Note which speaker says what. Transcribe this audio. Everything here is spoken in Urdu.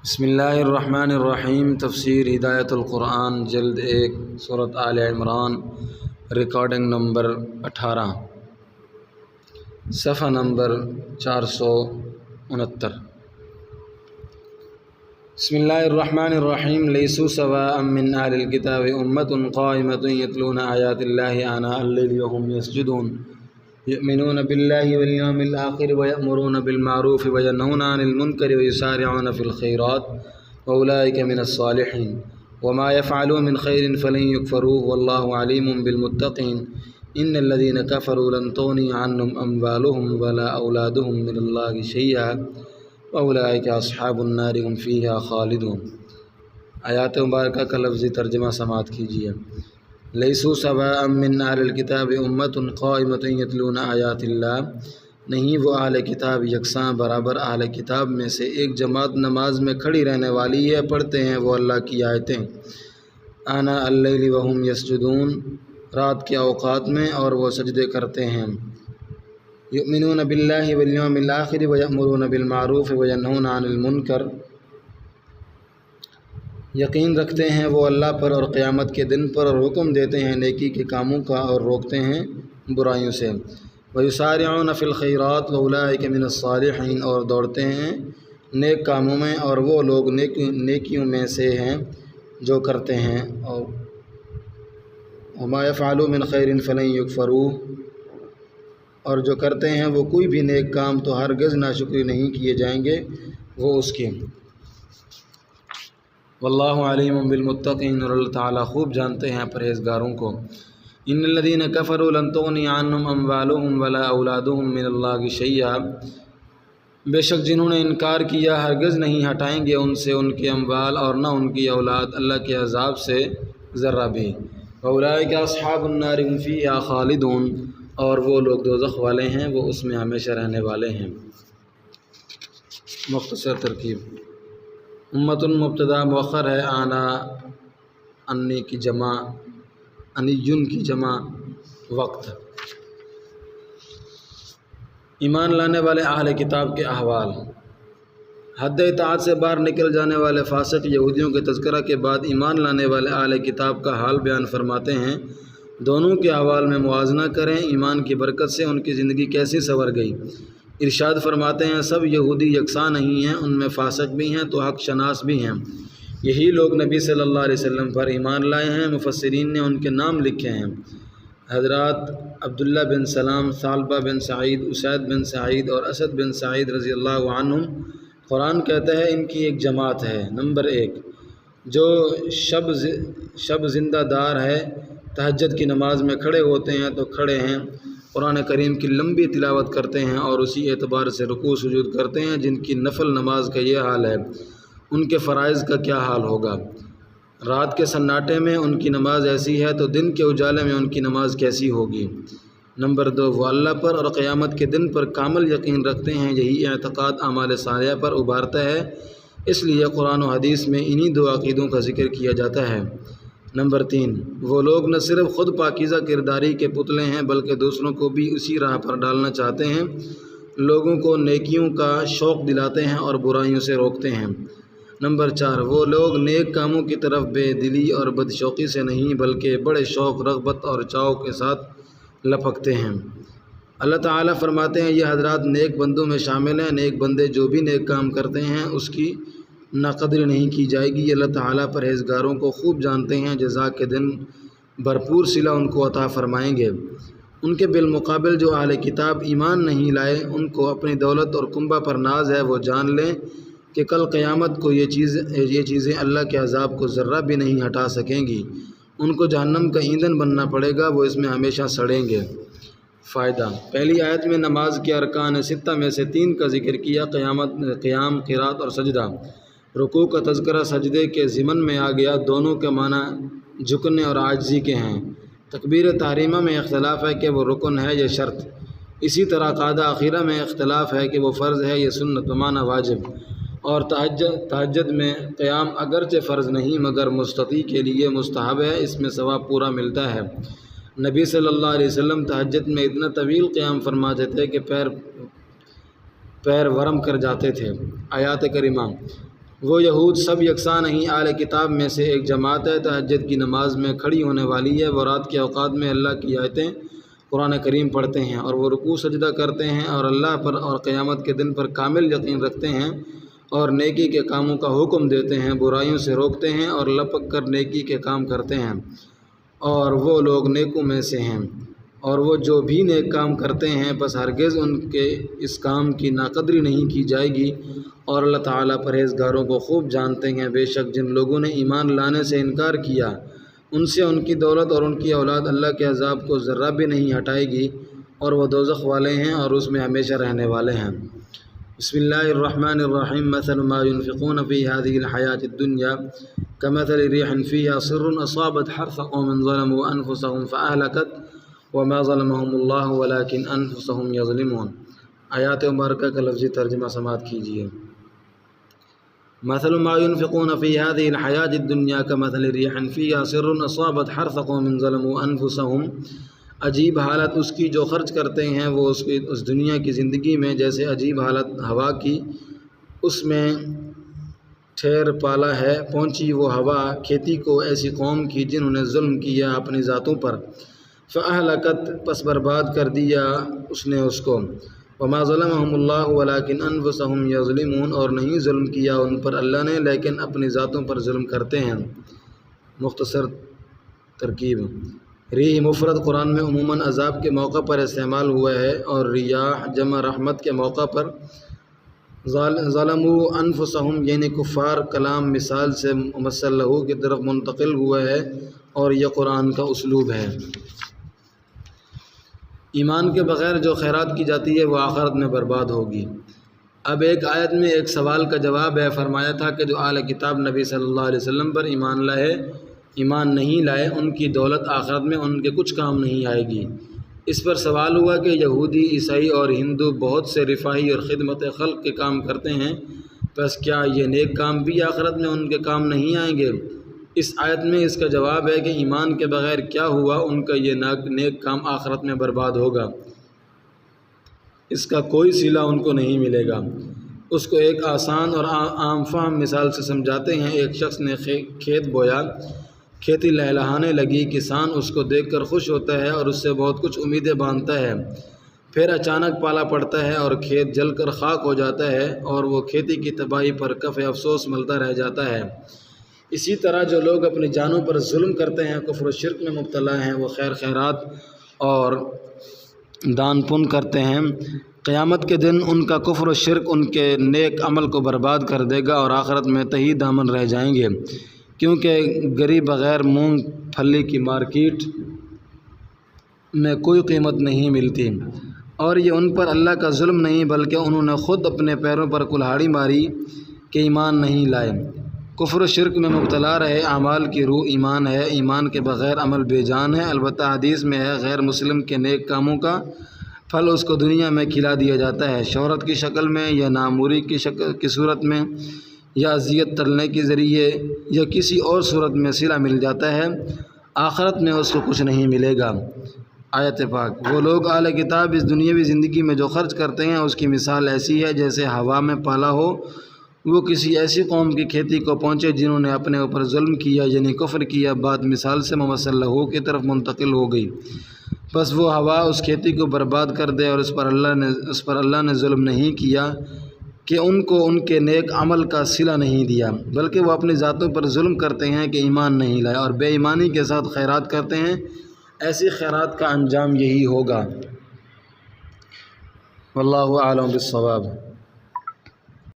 Speaker 1: بسم اللہ الرحمن الرحیم۔ تفسیر ہدایت القرآن جلد 1 سورۃ آل عمران، ریکارڈنگ نمبر 18، صفحہ نمبر 469۔ بسم اللہ الرحمن الرحیم۔ لیسوا سواء من اہل الکتاب امۃ قائمۃ یتلون آیات اللہ آناء اللیل وهم یسجدون یؤمنون باللہ والیوم الآخر ویأمرون بالمعروف وینہون عن المنکر ویسارعون فی الخیرات واولئک من الصالحین وما یفعلوا من خیر فلن یکفروہ واللہ علیم بالمتقین ان الذین کفروا لن تغنی عنہم اموالہم ولا اولادہم من اللہ شیئا واولئک اصحاب النار هم فیہا خالدون۔ آیات مبارکہ کا لفظی ترجمہ سماعت کیجیے۔ لیسوا سواء من اہل الکتاب امۃ قائمۃ یتلون آیات اللہ، نہیں وہ اہل کتاب یکساں برابر اہل کتاب میں سے ایک جماعت نماز میں کھڑی رہنے والی ہے، پڑھتے ہیں وہ اللہ کی آیتیں آناء اللیل وهم یسجدون، رات کے اوقات میں اور وہ سجدے کرتے ہیں۔ یؤمنون باللہ والیوم الآخر ویأمرون بالمعروف وینہون عن المنکر، یقین رکھتے ہیں وہ اللہ پر اور قیامت کے دن پر، اور حکم دیتے ہیں نیکی کے کاموں کا اور روکتے ہیں برائیوں سے۔ ویسارعون فی الخیرات واولئک من الصالحین، اور دوڑتے ہیں نیک کاموں میں اور وہ لوگ نیکیوں میں سے ہیں جو کرتے ہیں۔ اور وما یفعلوا من خیر فلن یکفروہ، اور جو کرتے ہیں وہ کوئی بھی نیک کام تو ہرگز ناشکری نہیں کیے جائیں گے وہ اس کے۔ واللہ علیم بالمتقین، اور اللہ تعالیٰ خوب جانتے ہیں پرہیزگاروں کو۔ ان الذین کفروا لن تغنی عنہم اموالہم ولا اولادہم من اللہ شیئا، بے شک جنہوں نے انکار کیا ہرگز نہیں ہٹائیں گے ان سے ان کے اموال اور نہ ان کی اولاد اللہ کے عذاب سے ذرہ بھی۔ واولئک اصحاب النار هم فیہا خالدون، اور وہ لوگ دوزخ والے ہیں وہ اس میں ہمیشہ رہنے والے ہیں۔ مختصر ترکیب: امت مبتدا مؤخر ہے، آنا انی کی جمع، انیون کی جمع وقت۔ ایمان لانے والے اہل کتاب کے احوال۔ حد اطاعت سے باہر نکل جانے والے فاسق یہودیوں کے تذکرہ کے بعد ایمان لانے والے اہل کتاب کا حال بیان فرماتے ہیں۔ دونوں کے احوال میں موازنہ کریں، ایمان کی برکت سے ان کی زندگی کیسی سنور گئی۔ ارشاد فرماتے ہیں سب یہودی یکساں نہیں ہیں، ان میں فاسق بھی ہیں تو حق شناس بھی ہیں۔ یہی لوگ نبی صلی اللہ علیہ وسلم پر ایمان لائے ہیں۔ مفسرین نے ان کے نام لکھے ہیں: حضرات عبداللہ بن سلام، ثعلبہ بن سعید، اسید بن سعید اور اسد بن سعید رضی اللہ عنہم۔ قرآن کہتا ہے ان کی ایک جماعت ہے۔ نمبر 1، جو شب زندہ دار ہے، تہجد کی نماز میں کھڑے ہوتے ہیں تو کھڑے ہیں، قرآن کریم کی لمبی تلاوت کرتے ہیں اور اسی اعتبار سے رکوع سجود کرتے ہیں۔ جن کی نفل نماز کا یہ حال ہے، ان کے فرائض کا کیا حال ہوگا؟ رات کے سناٹے میں ان کی نماز ایسی ہے تو دن کے اجالے میں ان کی نماز کیسی ہوگی؟ نمبر 2، وہ اللہ پر اور قیامت کے دن پر کامل یقین رکھتے ہیں۔ یہی اعتقاد اعمال صالحہ پر ابھارتا ہے، اس لیے قرآن و حدیث میں انہی دو عقیدوں کا ذکر کیا جاتا ہے۔ نمبر 3، وہ لوگ نہ صرف خود پاکیزہ کرداری کے پتلے ہیں بلکہ دوسروں کو بھی اسی راہ پر ڈالنا چاہتے ہیں، لوگوں کو نیکیوں کا شوق دلاتے ہیں اور برائیوں سے روکتے ہیں۔ نمبر 4، وہ لوگ نیک کاموں کی طرف بے دلی اور بدشوقی سے نہیں بلکہ بڑے شوق، رغبت اور چاؤ کے ساتھ لپکتے ہیں۔ اللہ تعالیٰ فرماتے ہیں یہ حضرات نیک بندوں میں شامل ہیں، نیک بندے جو بھی نیک کام کرتے ہیں اس کی ناقدری نہیں کی جائے گی۔ اللہ تعالیٰ پرہیزگاروں کو خوب جانتے ہیں، جزا کے دن بھرپور صلہ ان کو عطا فرمائیں گے۔ ان کے بالمقابل جو اہل کتاب ایمان نہیں لائے، ان کو اپنی دولت اور کنبہ پر ناز ہے، وہ جان لیں کہ کل قیامت کو یہ چیزیں اللہ کے عذاب کو ذرہ بھی نہیں ہٹا سکیں گی۔ ان کو جہنم کا ایندھن بننا پڑے گا، وہ اس میں ہمیشہ سڑیں گے۔ فائدہ: پہلی آیت میں نماز کے ارکان ستہ میں سے 3 کا ذکر کیا، قیام، قرات اور سجدہ۔ رکوع کا تذکرہ سجدے کے ضمن میں آ گیا، دونوں کے معنی جھکنے اور عاجزی کے ہیں۔ تکبیر تحریمہ میں اختلاف ہے کہ وہ رکن ہے یا شرط۔ اسی طرح قاعدہ اخیرہ میں اختلاف ہے کہ وہ فرض ہے یا سنت بمعنی واجب۔ اور تہجد میں قیام اگرچہ فرض نہیں مگر مستطیع کے لیے مستحب ہے، اس میں ثواب پورا ملتا ہے۔ نبی صلی اللہ علیہ وسلم تہجد میں اتنا طویل قیام فرماتے تھے کہ پیر ورم کر جاتے تھے۔ آیات کریمہ: وہ یہود سب یکساں نہیں، اہل کتاب میں سے ایک جماعت ہے، تہجد کی نماز میں کھڑی ہونے والی ہے۔ وہ رات کے اوقات میں اللہ کی آیتیں قرآن کریم پڑھتے ہیں اور وہ رکوع سجدہ کرتے ہیں اور اللہ پر اور قیامت کے دن پر کامل یقین رکھتے ہیں اور نیکی کے کاموں کا حکم دیتے ہیں، برائیوں سے روکتے ہیں اور لپک کر نیکی کے کام کرتے ہیں، اور وہ لوگ نیکوں میں سے ہیں۔ اور وہ جو بھی نیک کام کرتے ہیں بس ہرگز ان کے اس کام کی ناقدری نہیں کی جائے گی، اور اللہ تعالیٰ پرہیزگاروں کو خوب جانتے ہیں۔ بے شک جن لوگوں نے ایمان لانے سے انکار کیا ان سے ان کی دولت اور ان کی اولاد اللہ کے عذاب کو ذرہ بھی نہیں ہٹائے گی، اور وہ دوزخ والے ہیں اور اس میں ہمیشہ رہنے والے ہیں۔ بسم اللہ الرحمن الرحیم۔ مثل ما ينفقون في هذه الحياة الدنيا كمثل ريح فيها صر أصابت حرث قوم ظلموا أنفسهم فأهلكت وما ظلمهم الله ولكن أنفسهم يظلمون۔ آیات مبارکہ کا لفظی ترجمہ سماعت کیجیے۔ مثل ما ينفقون في هذه الحياة الدنيا كمثل ريح فيها صر أصابت حرث قوم ظلموا أنفسهم۔ عجیب حالت اس کی جو خرچ کرتے ہیں وہ اس دنیا کی زندگی میں جیسے عجیب حالت ہوا کی اس میں ٹھیر پالا ہے، پہنچی وہ ہوا کھیتی کو ایسی قوم کی جنہوں نے ظلم کیا اپنی ذاتوں پر، فأہلکت پس برباد کر دیا اس نے اس کو، وما ظلمهم اللہ ولکن انفسهم یظلمون، اور نہیں ظلم کیا ان پر اللہ نے لیکن اپنی ذاتوں پر ظلم کرتے ہیں۔ مختصر ترکیب۔ ریح مفرد قرآن میں عموماً عذاب کے موقع پر استعمال ہوا ہے، اور ریاح جمع رحمت کے موقع پر۔ ظلموا انفسهم یعنی کفار کلام مثال سے ممثل لہو کی طرف منتقل ہوا ہے، اور یہ قرآن کا اسلوب ہے۔ ایمان کے بغیر جو خیرات کی جاتی ہے وہ آخرت میں برباد ہوگی۔ اب ایک آیت میں ایک سوال کا جواب ہے۔ فرمایا تھا کہ جو اہل کتاب نبی صلی اللہ علیہ وسلم پر ایمان نہیں لائے ان کی دولت آخرت میں ان کے کچھ کام نہیں آئے گی۔ اس پر سوال ہوا کہ یہودی، عیسائی اور ہندو بہت سے رفاہی اور خدمت خلق کے کام کرتے ہیں، بس کیا یہ نیک کام بھی آخرت میں ان کے کام نہیں آئیں گے؟ اس آیت میں اس کا جواب ہے کہ ایمان کے بغیر کیا ہوا ان کا یہ نیک کام آخرت میں برباد ہوگا، اس کا کوئی صلہ ان کو نہیں ملے گا۔ اس کو ایک آسان اور عام فہم مثال سے سمجھاتے ہیں۔ ایک شخص نے کھیت بویا، کھیتی لہلہانے لگی، کسان اس کو دیکھ کر خوش ہوتا ہے اور اس سے بہت کچھ امیدیں باندھتا ہے، پھر اچانک پالا پڑتا ہے اور کھیت جل کر خاک ہو جاتا ہے اور وہ کھیتی کی تباہی پر کف افسوس ملتا رہ جاتا ہے۔ اسی طرح جو لوگ اپنی جانوں پر ظلم کرتے ہیں، کفر و شرک میں مبتلا ہیں، وہ خیرات اور دان پن کرتے ہیں، قیامت کے دن ان کا کفر و شرک ان کے نیک عمل کو برباد کر دے گا اور آخرت میں تہی دامن رہ جائیں گے، کیونکہ گری بغیر مونگ پھلی کی مارکیٹ میں کوئی قیمت نہیں ملتی۔ اور یہ ان پر اللہ کا ظلم نہیں بلکہ انہوں نے خود اپنے پیروں پر کلہاڑی ماری کہ ایمان نہیں لائے۔ کفر و شرک میں مبتلا رہے اعمال کی روح ایمان ہے، ایمان کے بغیر عمل بے جان ہے۔ البتہ حدیث میں ہے غیر مسلم کے نیک کاموں کا پھل اس کو دنیا میں کھلا دیا جاتا ہے، شہرت کی شکل میں یا ناموری کی صورت میں یا اذیت ٹلنے کے ذریعے یا کسی اور صورت میں صلہ مل جاتا ہے، آخرت میں اس کو کچھ نہیں ملے گا۔ آیت پاک۔ وہ لوگ اہل کتاب اس دنیاوی زندگی میں جو خرچ کرتے ہیں اس کی مثال ایسی ہے جیسے ہوا میں پالا ہو، وہ کسی ایسی قوم کی کھیتی کو پہنچے جنہوں نے اپنے اوپر ظلم کیا یعنی کفر کیا، بات مثال سے ممثل لہو کی طرف منتقل ہو گئی، بس وہ ہوا اس کھیتی کو برباد کر دے، اور اس پر اللہ نے ظلم نہیں کیا کہ ان کو ان کے نیک عمل کا صلہ نہیں دیا، بلکہ وہ اپنی ذاتوں پر ظلم کرتے ہیں کہ ایمان نہیں لائے اور بے ایمانی کے ساتھ خیرات کرتے ہیں، ایسی خیرات کا انجام یہی ہوگا۔ واللہ اعلم بالصواب۔